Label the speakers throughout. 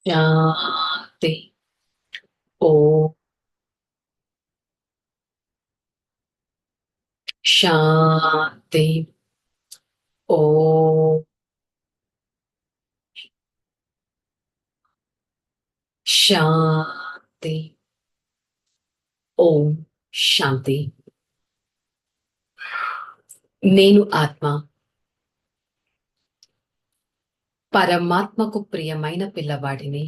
Speaker 1: शांति। ओम शांति। ओम शांति। ఓం శాంతి. నేను ఆత్మ, పరమాత్మకు ప్రియమైన పిల్లవాడిని.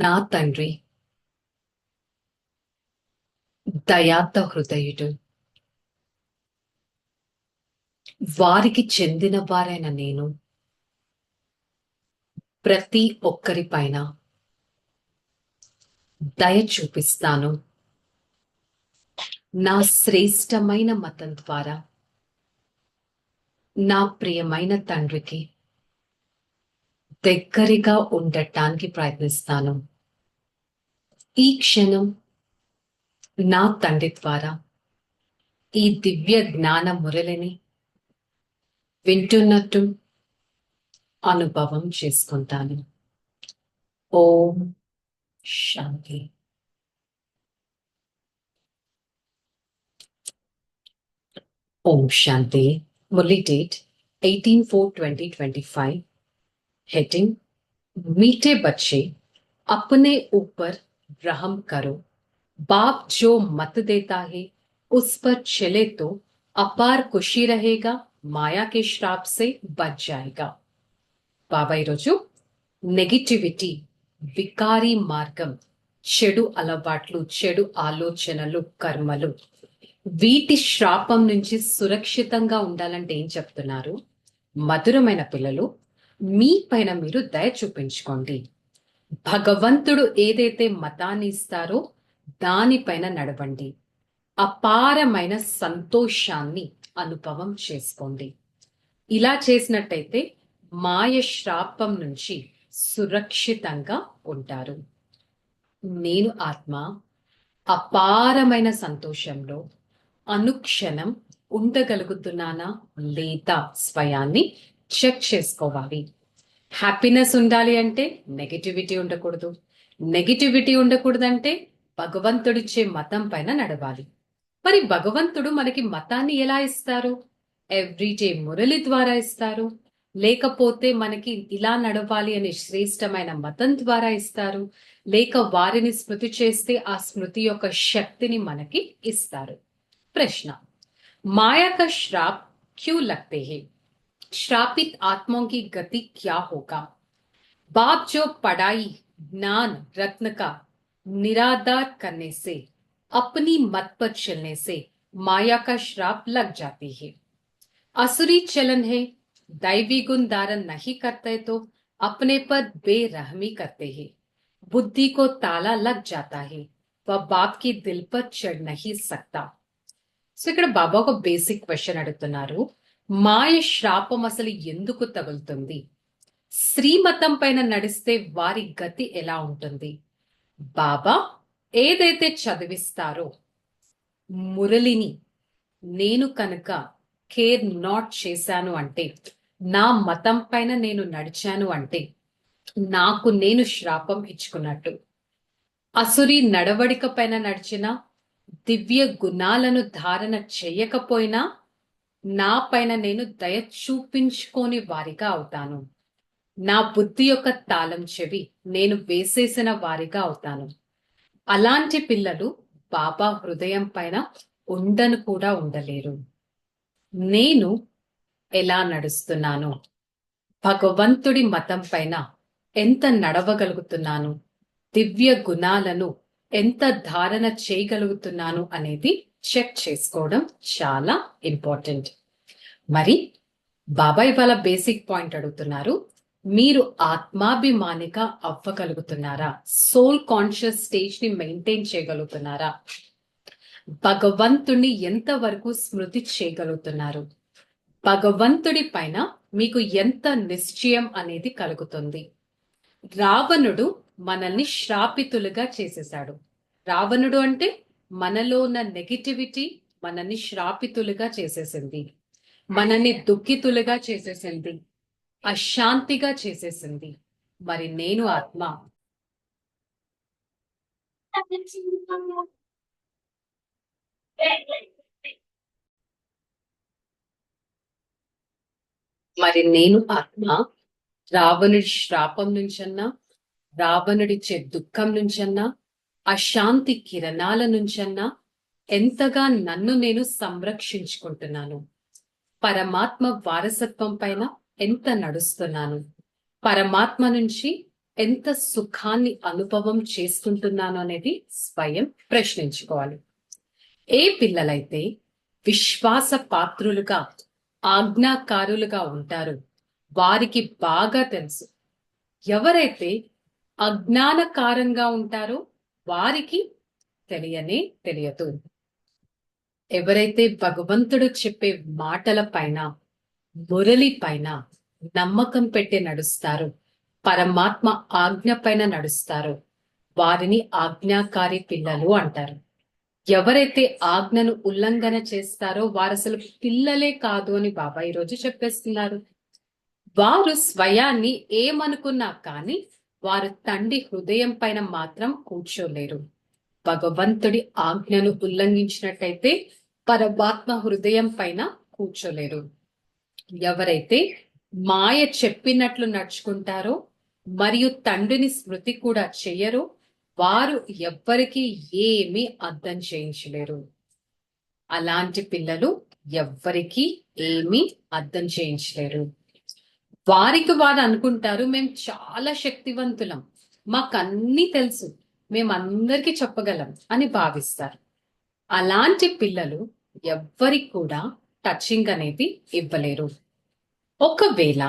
Speaker 1: నా తండ్రి దయార్థ హృదయుడు. వారికి చెందిన వారైన నేను ప్రతి ఒక్కరిపైన దయ చూపిస్తాను. నా శ్రేష్టమైన మతం ద్వారా నా ప్రియమైన తండ్రికి దగ్గరగా ఉండటానికి ప్రయత్నిస్తాను. ఈ క్షణం నా తండ్రి ద్వారా ఈ దివ్య జ్ఞాన మురళిని వింటున్నట్టు అనుభవం చేసుకుంటాను. ఓం శాంతి. ఓం శాంతి. మురళి డేట్ 18/4/2025. हेडिंग मीठे बच्चे अपने ऊपर रहम करो। बाप जो मत देता है उस पर चले तो अपार खुशी रहेगा, माया के श्राप से बच जाएगा. బాబా ఈరోజు నెగిటివిటీ, వికారి మార్గం, చెడు అలవాట్లు, చెడు ఆలోచనలు, కర్మలు, వీటి శ్రాపం నుంచి సురక్షితంగా ఉండాలంటే ఏం చెప్తున్నారు? మధురమైన పిల్లలు, మీ పైన మీరు దయ చూపించుకోండి. భగవంతుడు ఏదైతే మతాన్ని ఇస్తారో దానిపైన నడవండి. అపారమైన సంతోషాన్ని అనుభవం చేసుకోండి. ఇలా చేసినట్టయితే మాయ శ్రాపం నుంచి సురక్షితంగా ఉంటారు. నేను ఆత్మ అపారమైన సంతోషంలో అనుక్షణం ఉండగలుగుతున్నానా లేదా స్వయాన్ని చెక్ చేసుకోవాలి. హ్యాపీనెస్ ఉండాలి అంటే నెగటివిటీ ఉండకూడదు. నెగటివిటీ ఉండకూడదంటే భగవంతుడిచ్చే మతం పైన నడవాలి. మరి భగవంతుడు మనకి మతాన్ని ఎలా ఇస్తారు? ఎవ్రీడే మురళి ద్వారా ఇస్తారు, లేకపోతే మనకి ఇలా నడవాలి అనే శ్రేష్టమైన మతం ద్వారా ఇస్తారు, లేక వారిని స్మృతి చేస్తే ఆ స్మృతి యొక్క శక్తిని మనకి ఇస్తారు. प्रश्न, माया का श्राप क्यों लगते हैं? श्रापित आत्माओं की गति क्या होगा? बाप जो पढ़ाई, ज्ञान रत्न का निरादार करने से, अपनी मत पर चलने से माया का श्राप लग जाती है. असुरी चलन है, दैवी गुण धारण नहीं करते तो अपने पर बेरहमी करते हैं. बुद्धि को ताला लग जाता है, वह बाप की दिल पर चढ़ नहीं सकता. సో ఇక్కడ బాబా ఒక బేసిక్ క్వశ్చన్ అడుగుతున్నారు. మాయ శ్రాపం అసలు ఎందుకు తగులుతుంది? శ్రీమతం పైన నడిస్తే వారి గతి ఎలా ఉంటుంది? బాబా ఏదైతే చదివిస్తారో మురళిని నేను కనుక కేర్ నాట్ చేశాను అంటే, నా మతం పైన నేను నడిచాను అంటే నాకు నేను శ్రాపం ఇచ్చుకున్నట్టు. అసురి నడవడిక పైన నడిచిన, దివ్య గుణాలను ధారణ చేయకపోయినా నా పైన నేను దయ చూపించుకోని వారిగా అవుతాను. నా బుద్ధి యొక్క తాళం చెవి నేను వేసేసిన వారిగా అవుతాను. అలాంటి పిల్లలు బాబా హృదయం పైన ఉండను కూడా ఉండలేరు. నేను ఎలా నడుస్తున్నాను, భగవంతుడి మతం పైన ఎంత నడవగలుగుతున్నాను, దివ్య గుణాలను ఎంత ధారణ చేయగలుగుతున్నాను అనేది చెక్ చేసుకోవడం చాలా ఇంపార్టెంట్. మరి బాబా ఇవాళ బేసిక్ పాయింట్ అడుగుతున్నారు, మీరు ఆత్మాభిమానిగా అవ్వగలుగుతున్నారా? సోల్ కాన్షియస్ స్టేజ్ ని మెయింటైన్ చేయగలుగుతున్నారా? భగవంతుణ్ణి ఎంతవరకు స్మృతి చేయగలుగుతున్నారు? భగవంతుడి పైన మీకు ఎంత నిశ్చయం అనేది కలుగుతుంది? రావణుడు మనల్ని శ్రాపితులుగా చేసేశాడు. రావణుడు అంటే మనలో ఉన్న నెగిటివిటీ మనల్ని శ్రాపితులుగా చేసేసింది, మనల్ని దుఃఖితులుగా చేసేసింది. అశాంతిగా చేసేసింది. మరి నేను ఆత్మ మరి నేను ఆత్మ రావణుడి శ్రాపం నుంచన్నా, రావణుడిచ్చే దుఃఖం నుంచన్నా, అశాంతి కిరణాల నుంచన్నా ఎంతగా నన్ను నేను సంరక్షించుకుంటున్నాను. పరమాత్మ వారసత్వం పైన ఎంత నడుస్తున్నాను, పరమాత్మ నుంచి ఎంత సుఖాన్ని అనుభవం చేసుకుంటున్నాను అనేది స్వయం ప్రశ్నించుకోవాలి. ఏ పిల్లలైతే విశ్వాస పాత్రులుగా, ఆజ్ఞాకారులుగా ఉంటారో వారికి బాగా తెలుసు. ఎవరైతే అజ్ఞానకారంగా ఉంటారో వారికి తెలియనే తెలియదు. ఎవరైతే భగవంతుడు చెప్పే మాటల పైన, మురళి పైన నమ్మకం పెట్టి నడుస్తారో, పరమాత్మ ఆజ్ఞ పైన నడుస్తారో వారిని ఆజ్ఞాకారి పిల్లలు అంటారు. ఎవరైతే ఆజ్ఞను ఉల్లంఘన చేస్తారో వారు అసలు పిల్లలే కాదు అని బాబా ఈరోజు చెప్పేస్తున్నారు. వారు స్వయాన్ని ఏమనుకున్నా కానీ వారు తండ్రి హృదయం పైన మాత్రం కూర్చోలేరు. భగవంతుడి ఆజ్ఞను ఉల్లంఘించినట్టయితే పరమాత్మ హృదయం పైన కూర్చోలేరు. ఎవరైతే మాయ చెప్పినట్లు నడుచుకుంటారో మరియు తండ్రిని స్మృతి కూడా చెయ్యరో వారు ఎవ్వరికి ఏమీ అర్థం చేయించలేరు. అలాంటి పిల్లలు ఎవ్వరికి ఏమీ అర్థం చేయించలేరు. వారికి వారు అనుకుంటారు మేము చాలా శక్తివంతులం, మాకన్నీ తెలుసు, మేమందరికీ చెప్పగలం అని భావిస్తారు. అలాంటి పిల్లలు ఎవ్వరికి కూడా టచింగ్ అనేది ఇవ్వలేరు. ఒకవేళ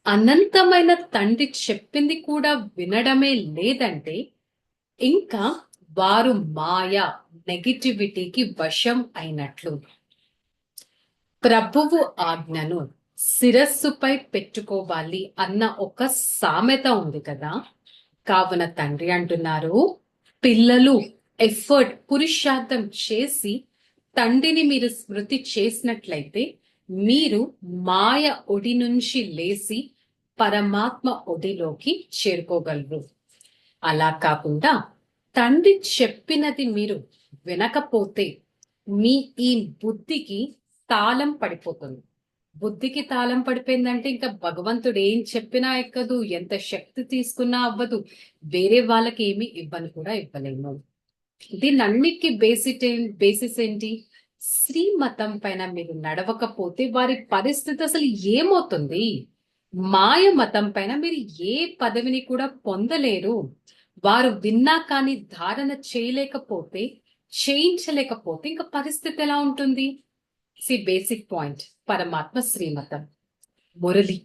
Speaker 1: అనంతమైన తండ్రి చెప్పింది కూడా వినడమే లేదంటే ఇంకా వారు మాయ, నెగిటివిటీకి వశం అయినట్లు. ప్రభువు ఆజ్ఞను శిరస్సుపై పెట్టుకోవాలి అన్న ఒక సామెత ఉంది కదా. కావున తండ్రి అంటున్నారు, పిల్లలు ఎఫర్ట్, పురుషార్థం చేసి తండ్రిని మీరు స్మృతి చేసినట్లయితే మీరు మాయ ఒడి నుంచి లేచి పరమాత్మ ఒడిలోకి చేరుకోగలరు. అలా కాకుండా తండ్రి చెప్పినది మీరు వినకపోతే మీ ఈ బుద్ధికి తాళం పడిపోతుంది. బుద్ధికి తాళం పడిపోయిందంటే ఇంకా భగవంతుడు ఏం చెప్పినా ఎక్కదు, ఎంత శక్తి తీసుకున్నా అవ్వదు, వేరే వాళ్ళకి ఏమి ఇవ్వని కూడా ఇవ్వలేము. దీనన్నిటికీ బేసిస్ ఏంటి? శ్రీమతం పైన మీరు నడవకపోతే వారి పరిస్థితి అసలు ఏమవుతుంది? మాయ మతం పైన మీరు ఏ పదవిని కూడా పొందలేరు. వారు విన్నా కానీ ధారణ చేయలేకపోతే, చేయించలేకపోతే ఇంకా పరిస్థితి ఎలా ఉంటుంది? బేసిక్ పాయింట్ పరమాత్మ శ్రీమతం, మురళి.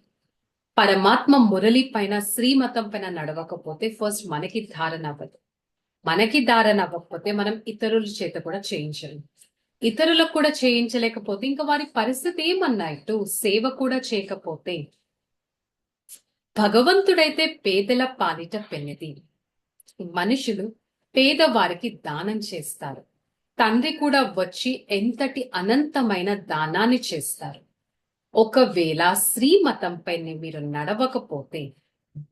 Speaker 1: పరమాత్మ మురళి పైన, శ్రీమతం పైన నడవకపోతే ఫస్ట్ మనకి ధారణ అవ్వదు. మనకి ధారణ అవ్వకపోతే మనం ఇతరుల చేత కూడా చేయించలేం. ఇతరులకు కూడా చేయించలేకపోతే ఇంకా వారి పరిస్థితి ఏమన్నట్టు? సేవ కూడా చేయకపోతే. భగవంతుడైతే పేదల పాలిట పెన్నిది. మనుషులు పేదవారికి దానం చేస్తారు. తండ్రి కూడా వచ్చి ఎంతటి అనంతమైన దానాన్ని చేస్తారు. ఒకవేళ శ్రీమతంపై మీరు నడవకపోతే,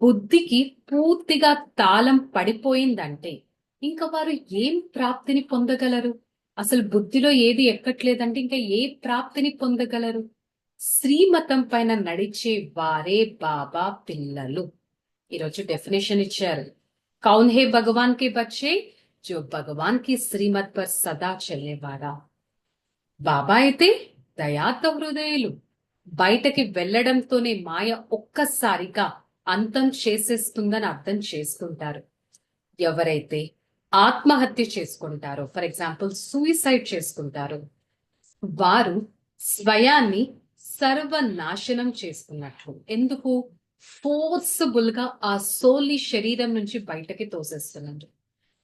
Speaker 1: బుద్ధికి పూర్తిగా తాళం పడిపోయిందంటే ఇంకా వారు ఏం ప్రాప్తిని పొందగలరు? అసలు బుద్ధిలో ఏది ఎక్కట్లేదంటే ఇంకా ఏ ప్రాప్తిని పొందగలరు? శ్రీమతం పైన నడిచే వారే బాబా పిల్లలు. ఈరోజు డెఫినేషన్ ఇచ్చారు, కౌన్ హే భగవాన్ కే బచ్చే, జో భగవాన్ కి శ్రీమత్ పర్ సదా చల్లేవారా. బాబా అయితే దయార్థ హృదయులు. బయటకి వెళ్లడంతోనే మాయ ఒక్కసారిగా అంతం చేసేస్తుందని అర్థం చేసుకుంటారు. ఎవరైతే ఆత్మహత్య చేసుకుంటారో, ఫర్ ఎగ్జాంపుల్ సూయిసైడ్ చేసుకుంటారో, వారు స్వయాన్ని సర్వనాశనం చేసుకున్నట్లు. ఎందుకు? ఫోర్స్ఫుల్ గా ఆ సోల్ని శరీరం నుంచి బయటకి తోసేస్తున్నారు.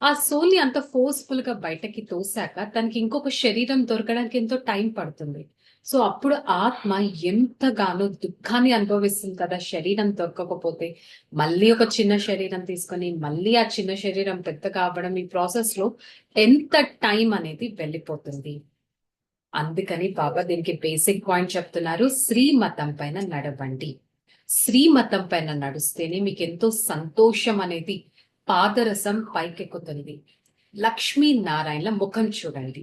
Speaker 1: ఆ సోల్ని అంత ఫోర్స్ఫుల్ గా బయటకి తోసాక తనకి ఇంకొక శరీరం దొరకడానికి ఎంతో టైం పడుతుంది. సో అప్పుడు ఆత్మ ఎంతగానో దుఃఖాన్ని అనుభవిస్తుంది కదా. శరీరం దొరకకపోతే మళ్ళీ ఒక చిన్న శరీరం తీసుకొని మళ్ళీ ఆ చిన్న శరీరం పెద్ద కావడం, ఈ ప్రాసెస్ లో ఎంత టైం అనేది వెళ్ళిపోతుంది. అందుకని బాబా దీనికి బేసిక్ పాయింట్ చెప్తున్నారు, శ్రీమతం పైన నడవండి. శ్రీమతం పైన నడుస్తేనే మీకు ఎంతో సంతోషం అనేది పాదరసం పైకెక్కుతుంది. లక్ష్మీనారాయణ ముఖం చూడండి.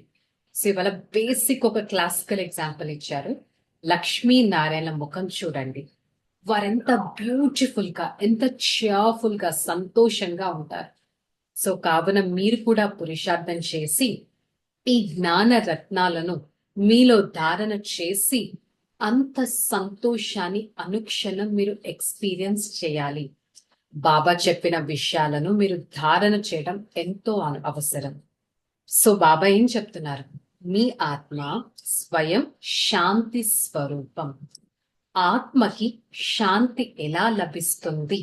Speaker 1: సో ఇవాళ బేసిక్ ఒక క్లాసికల్ ఎగ్జాంపుల్ ఇచ్చారు. లక్ష్మీనారాయణ ముఖం చూడండి. వారెంత బ్యూటిఫుల్ గా, ఎంత cheerful గా, సంతోషంగా ఉంటారు. సో కావున మీరు కూడా పురుషార్థం చేసి ఈ జ్ఞాన రత్నాలను మీలో ధారణ చేసి అంత సంతోషాన్ని అనుక్షణం మీరు ఎక్స్పీరియన్స్ చేయాలి. బాబా చెప్పిన విషయాలను మీరు ధారణ చేయడం ఎంతో అవసరం. సో బాబా ఏం చెప్తున్నారు? మీ ఆత్మ స్వయం శాంతి స్వరూపం. ఆత్మకి శాంతి ఎలా లభిస్తుంది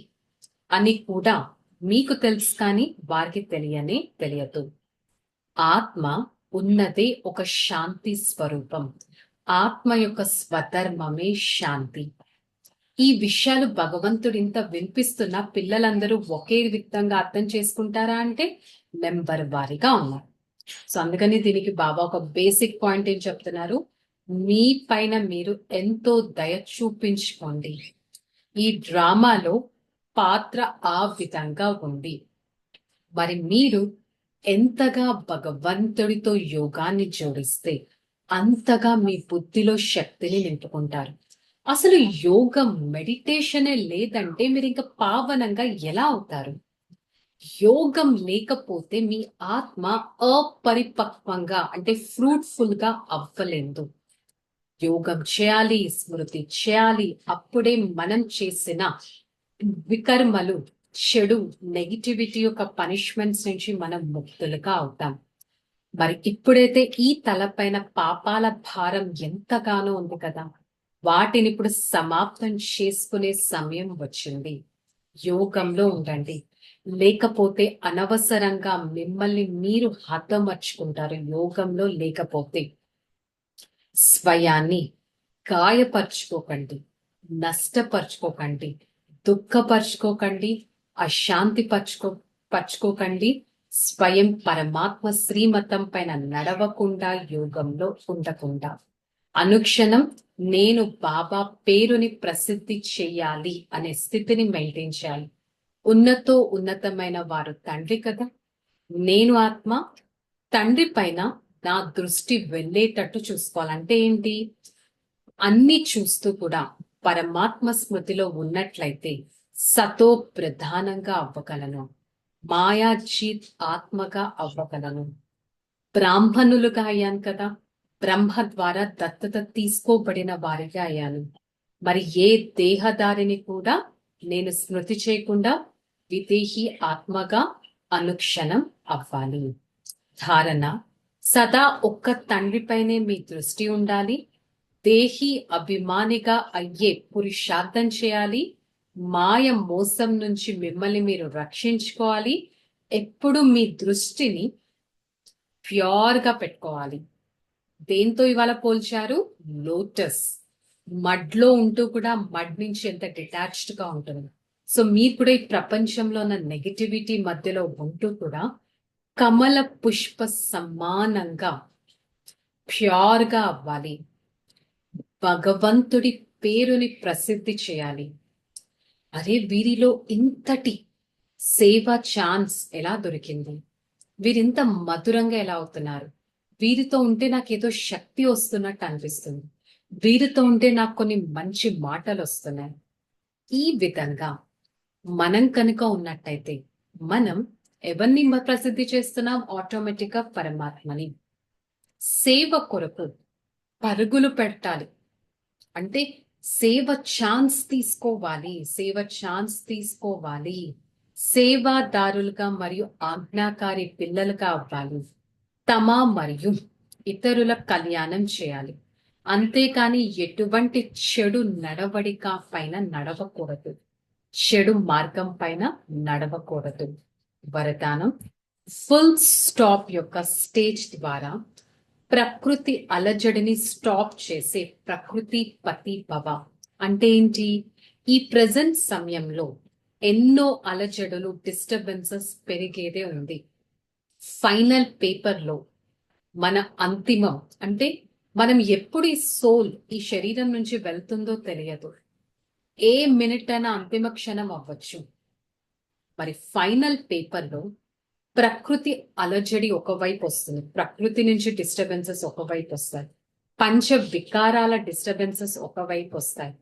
Speaker 1: అని కూడా మీకు తెలుసు, కానీ వారికి తెలియదు. ఆత్మ ఉన్నదే ఒక శాంతి స్వరూపం. ఆత్మ యొక్క స్వధర్మమే శాంతి. ఈ విషయాలు భగవంతుడు ఇంత వినిపిస్తున్న పిల్లలందరూ ఒకే విధంగా అర్థం చేసుకుంటారా అంటే నెంబర్ వారీగా ఉన్నారు. సో అందుకని దీనికి బాబా ఒక బేసిక్ పాయింట్ ఏం చెప్తున్నారు? మీ పైన మీరు ఎంతో దయ చూపించుకోండి. ఈ డ్రామాలో పాత్ర ఆ విధంగా ఉంది. మరి మీరు ఎంతగా భగవంతుడితో యోగాన్ని జోడిస్తే అంతగా మీ బుద్ధిలో శక్తిని నింపుకుంటారు. అసలు యోగం, మెడిటేషనే లేదంటే మీరు ఇంకా పావనంగా ఎలా అవుతారు? యోగం లేకపోతే మీ ఆత్మ అపరిపక్వంగా అంటే ఫ్రూట్ఫుల్ గా అవ్వలేదు. యోగం చేయాలి, స్మృతి చేయాలి. అప్పుడే మనం చేసిన వికర్మలు, చెడు, నెగిటివిటీ యొక్క పనిష్మెంట్స్ నుంచి మనం ముక్తులుగా అవుతాం. మరి ఇప్పుడైతే ఈ తలపైన పాపాల భారం ఎంతగానో ఉంది కదా, వాటిని ఇప్పుడు సమాప్తం చేసుకునే సమయం వచ్చింది. యోగంలో ఉండండి, లేకపోతే అనవసరంగా మిమ్మల్ని మీరు హతమర్చుకుంటారు. యోగంలో లేకపోతే స్వయాన్ని గాయపరుచుకోకండి, నష్టపరుచుకోకండి, దుఃఖపరుచుకోకండి, అశాంతి పరుచుకోకండి. స్వయం పరమాత్మ శ్రీమతం పైన నడవకుండా, యోగంలో ఉండకుండా అనుక్షణం నేను బాబా పేరుని ప్రసిద్ధి చేయాలి అనే స్థితిని మెయింటైన్ చేయాలి. ఉన్నతమైన వారు తండ్రి కదా. నేను ఆత్మ, తండ్రి పైన నా దృష్టి వెళ్ళేటట్టు చూసుకోవాలంటే ఏంటి? అన్ని చూస్తూ కూడా పరమాత్మ స్మృతిలో ఉన్నట్లయితే సతో ప్రధానంగా అవ్వగలను, మాయాజీత్ ఆత్మగా అవ్వగలను. బ్రాహ్మణులుగా అయ్యాను కదా, బ్రహ్మ ద్వారా దత్తత తీసుకోబడిన వారిగా అయ్యాను. మరి ఏ దేహదారిని కూడా నేను స్మృతి చేయకుండా విదేహి ఆత్మగా అనుక్షణం అవ్వాలి. ధారణ: సదా ఒక్క తండ్రిపైనే మీ దృష్టి ఉండాలి. దేహి అభిమానిగా అయ్యే పురుషార్థం చేయాలి. మాయ మోసం నుంచి మిమ్మల్ని మీరు రక్షించుకోవాలి. ఎప్పుడు మీ దృష్టిని ప్యూర్ గా పెట్టుకోవాలి. దేంతో ఇవాళ పోల్చారు? లోటస్. మడ్లో ఉంటూ కూడా మడ్ నుంచి ఎంత డిటాచ్డ్ గా ఉంటుంది. సో మీరు కూడా ఈ ప్రపంచంలో ఉన్న నెగిటివిటీ మధ్యలో ఉంటూ కూడా కమల పుష్ప సమానంగా ప్యూర్ గా అవ్వాలి. భగవంతుడి పేరుని ప్రసిద్ధి చేయాలి. అరే, వీరిలో ఇంతటి సేవా ఛాన్స్ ఎలా దొరికింది? వీరింత మధురంగా ఎలా అవుతున్నారు? వీరితో ఉంటే నాకేదో శక్తి వస్తున్నట్టు అనిపిస్తుంది. వీరితో ఉంటే నాకు కొన్ని మంచి మాటలు వస్తున్నాయి. ఈ విధంగా మనం కనుక ఉన్నట్టయితే మనం ఎవరిని ప్రసిద్ధి చేస్తున్నాం? ఆటోమేటిక్ గా పరమాత్మని. సేవ కొరకు పరుగులు పెట్టాలి అంటే సేవ ఛాన్స్ తీసుకోవాలి. సేవాదారులుగా మరియు ఆజ్ఞాకారి పిల్లలుగా అవ్వాలి. తమ మరియు ఇతరుల కళ్యాణం చేయాలి. అంతేకాని ఎటువంటి చెడు నడవడిక పైన నడవకూడదు, చెడు మార్గం పైన నడవకూడదు. వరదానం: ఫుల్ స్టాప్ యొక్క స్టేజ్ ద్వారా ప్రకృతి అలజడిని స్టాప్ చేసే ప్రకృతి పతి భవ. అంటే ఏంటి? ఈ ప్రెజెంట్ సమయంలో ఎన్నో అలజడులు, డిస్టర్బెన్సెస్ పెరిగేదే ఉంది. ఫైనల్ పేపర్లో మన అంతిమం అంటే మనం ఎప్పుడు ఈ సోల్ ఈ శరీరం నుంచి వెళ్తుందో తెలియదు. ఏ మినిట్ అయినా అంతిమ క్షణం అవ్వచ్చు. మరి ఫైనల్ పేపర్లో ప్రకృతి అలజడి ఒకవైపు వస్తుంది, ప్రకృతి నుంచి డిస్టర్బెన్సెస్ ఒకవైపు వస్తాయి, పంచ వికారాల డిస్టర్బెన్సెస్ ఒకవైపు వస్తాయి.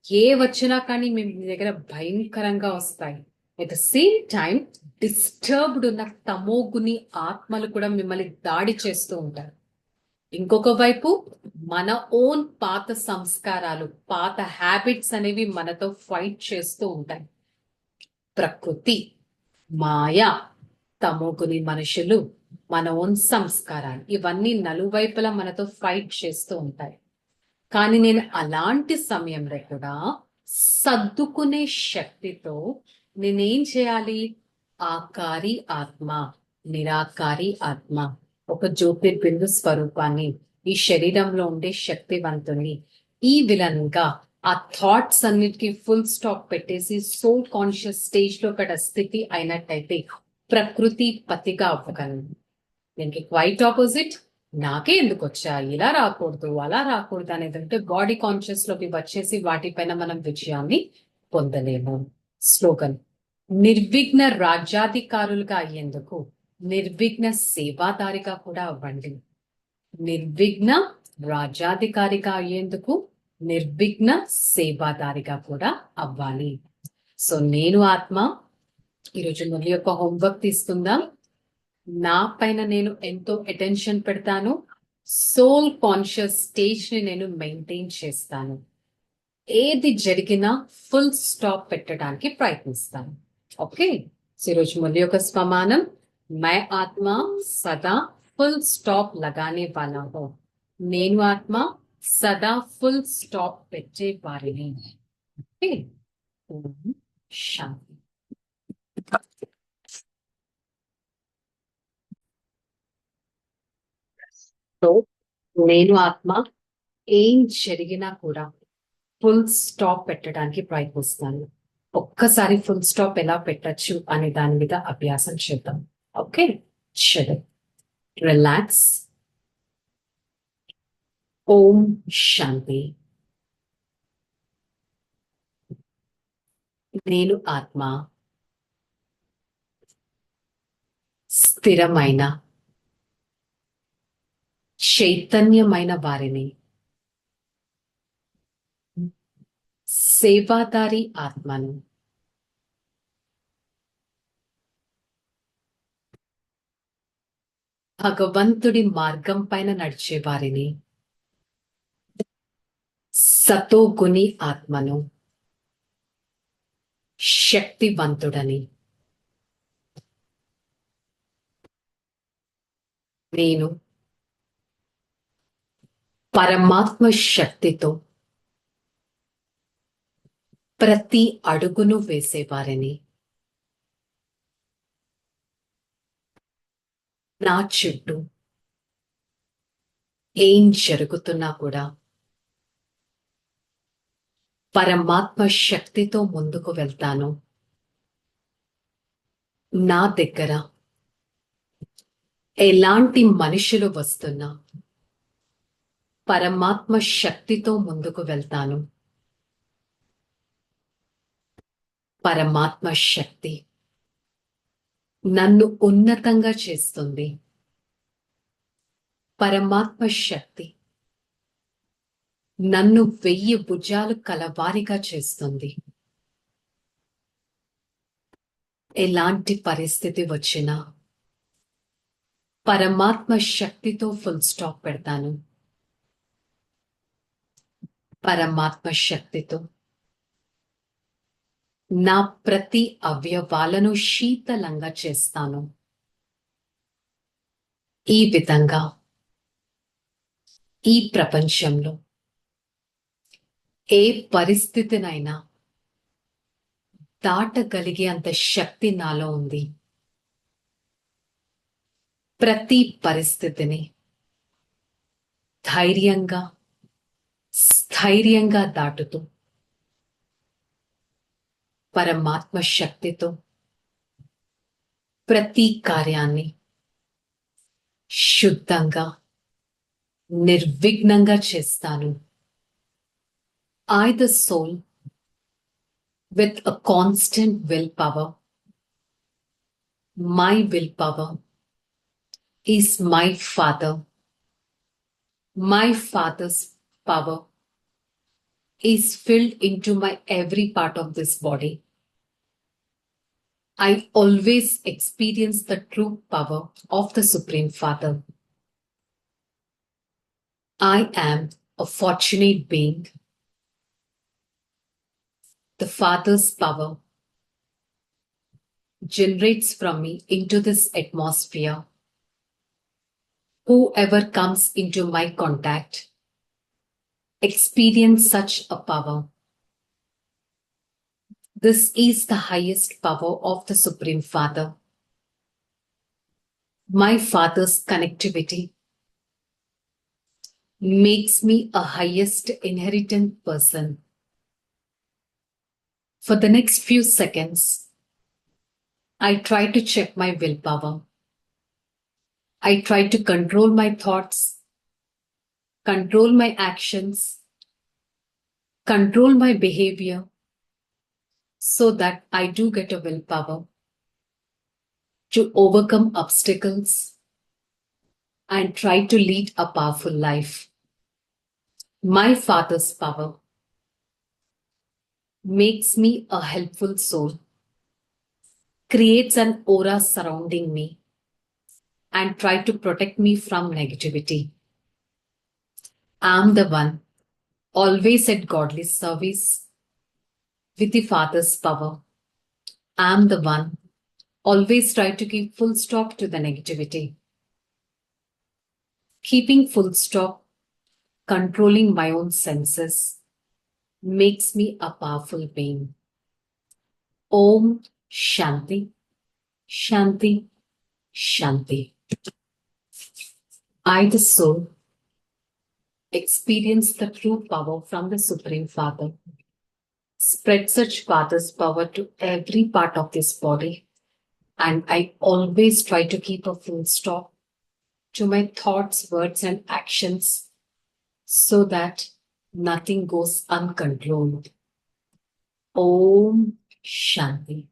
Speaker 1: ఏ వచ్చినా కానీ మీ దగ్గర భయంకరంగా వస్తాయి. At the same time disturbed ఉన్న తమోగుని ఆత్మలు కూడా మిమ్మల్ని దాడి చేస్తూ ఉంటారు. ఇంకొక వైపు మన ఓన్ పాత సంస్కారాలు, పాత హ్యాబిట్స్ అనేవి మనతో ఫైట్ చేస్తూ ఉంటాయి. ప్రకృతి, మాయ, తమోగుని మనుషులు, మన ఓన్ సంస్కారాలు, ఇవన్నీ నలువైపులా మనతో ఫైట్ చేస్తూ ఉంటాయి. కానీ నేను అలాంటి సమయంలో కూడా సర్దుకునే శక్తితో నేనేం చేయాలి? ఆకారి ఆత్మ, నిరాకారి ఆత్మ, ఒక జ్యోతిర్బిందు స్వరూపాన్ని, ఈ శరీరంలో ఉండే శక్తివంతుని ఈ విధంగా ఆ థాట్స్ అన్నిటికీ ఫుల్ స్టాప్ పెట్టేసి సోల్ కాన్షియస్ స్టేజ్ లో ఒక స్థితి అయినట్టయితే ప్రకృతి పతిగా అవ్వగలను. దీనికి క్వైట్ ఆపోజిట్, నాకే ఎందుకు వచ్చా, ఇలా రాకూడదు అలా రాకూడదు అనేది అంటే బాడీ కాన్షియస్ లోకి వచ్చేసి వాటిపైన మనం విజయాన్ని పొందలేము. స్లోగన్: నిర్విఘ్న రాజ్యాధికారులుగా అయ్యేందుకు నిర్విఘ్న సేవాదారిగా కూడా అవ్వండి. నిర్విఘ్న రాజ్యాధికారిగా అయ్యేందుకు నిర్విఘ్న సేవాదారిగా కూడా అవ్వాలి. సో నేను ఆత్మ ఈరోజు మురళి యొక్క హోంవర్క్ తీసుకుందాం. నా పైన నేను ఎంతో అటెన్షన్ పెడతాను, సోల్ కాన్షియస్ స్టేజ్ ని నేను మెయింటైన్ చేస్తాను. ఏది జరిగినా ఫుల్ స్టాప్ పెట్టడానికి ప్రయత్నిస్తాను. ఓకే, సో ఈరోజు మురళి యొక్క స్వమానం: మై ఆత్మ సదా ఫుల్ స్టాప్ లగానే వాలా హో. నేను ఆత్మ సదా ఫుల్ స్టాప్ పెట్టే వారిని. ఓకే, ఓం శాంతి. సో నేను ఆత్మ ఏం జరిగినా కూడా ఫుల్ స్టాప్ పెట్టడానికి ప్రయత్నిస్తాను. ఒక్కసారి ఫుల్ స్టాప్ ఎలా పెట్టచ్చు అనే దాని మీద అభ్యాసం చేద్దాం. ఓకే, చలో, రిలాక్స్. ఓం శాంతి. నేను ఆత్మ స్థిరమైన చైతన్యమైన వారిని, సేవాదారి ఆత్మను, భగవంతుడి మార్గం పైన నడిచే వారిని, సతోగుని ఆత్మను, శక్తివంతుడని, నేను పరమాత్మ శక్తితో ప్రతి అడుగును వేసేవారిని, నా చుట్టూ ఏం జరుగుతున్నా కూడా పరమాత్మ శక్తితో ముందుకు వెళ్తాను. నా దగ్గర ఎలాంటి మనుషులు వస్తున్నా పరమాత్మ శక్తితో ముందుకు వెళ్తాను. పరమాత్మ శక్తి నన్ను ఉన్నతంగా చేస్తుంది. పరమాత్మ శక్తి నన్ను 1000 భుజాలు కలవారిగా చేస్తుంది. ఎలాంటి పరిస్థితి వచ్చినా పరమాత్మ శక్తితో ఫుల్ స్టాప్ పెడతాను. పరమాత్మ శక్తితో నా ప్రతి అవయవాలను శీతలంగా చేస్తాను. ఈ విధంగా ఈ ప్రపంచంలో ఏ పరిస్థితినైనా దాటగలిగే అంత శక్తి నాలో ఉంది. ప్రతి పరిస్థితిని ధైర్యంగా, స్థైర్యంగా దాటుతూ పరమాత్మ శక్తితో ప్రతి కార్యాన్ని శుద్ధంగా, నిర్విఘ్నంగా చేస్తాను. I, the soul, with a constant willpower. My willpower is my Father. My Father's power is filled into my every part of this body. I always experience the true power of the Supreme Father. I am a fortunate being. The Father's power generates from me into this atmosphere. Whoever comes into my contact experience such a power. This is the highest power of the Supreme Father. My Father's connectivity makes me a highest inheritant person. For the next few seconds, I try to check my willpower. I try to control my thoughts, control my actions, control my behavior, so that I do get a willpower to overcome obstacles and try to lead a powerful life. My Father's power makes me a helpful soul, creates an aura surrounding me, and try to protect me from negativity. I'm the one always at godly service with the Father's power. I'm the one always try to keep full stop to the negativity. Keeping full stop, controlling my own senses, makes me a powerful being. Om Shanti, Shanti, Shanti. I, the soul, experience the true power from the Supreme Father. Spread such Father's power to every part of this body, and I always try to keep a full stop to my thoughts, words, and actions so that nothing goes uncontrolled. Om Shanti,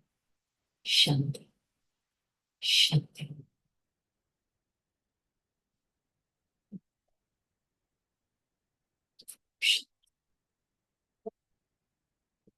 Speaker 1: Shanti, Shanti.